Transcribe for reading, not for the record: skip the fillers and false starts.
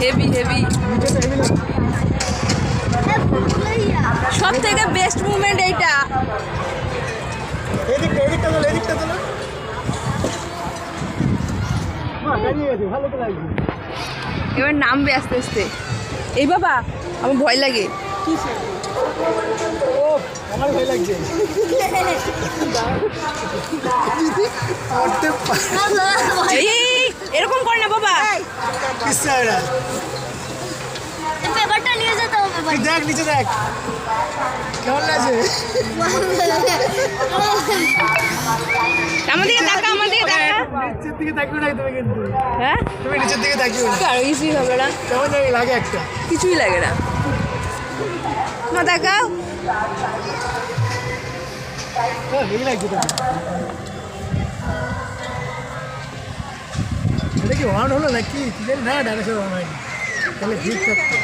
Heavy heavy সব থেকে best movement এইটা। এবার নামবে আস্তে আস্তে। এই বাবা আমার ভয় লাগে। আমার ভয় লাগছে। এরকম করে না বাবা। পেপারটা নিয়ে যেতে হবে। দেখ নিচে দেখ কেমন লাগছে। আমার দিকে তাকা, আমার দিকে তাকা। নিচের দিকে তাকিও না তুমি, কিন্তু হ্যাঁ তুমি নিচের দিকে তাকিও না। আর কিছুই হবে না, কেমন জানি লাগে একটা, কিছুই লাগে না। মা তাকাও। হেভি লাগছে তো। এটা কি অন হলো নাকি? কি জানি না, ডাইনোসর অন হয়নি, তাহলে ঠিক থাকতো।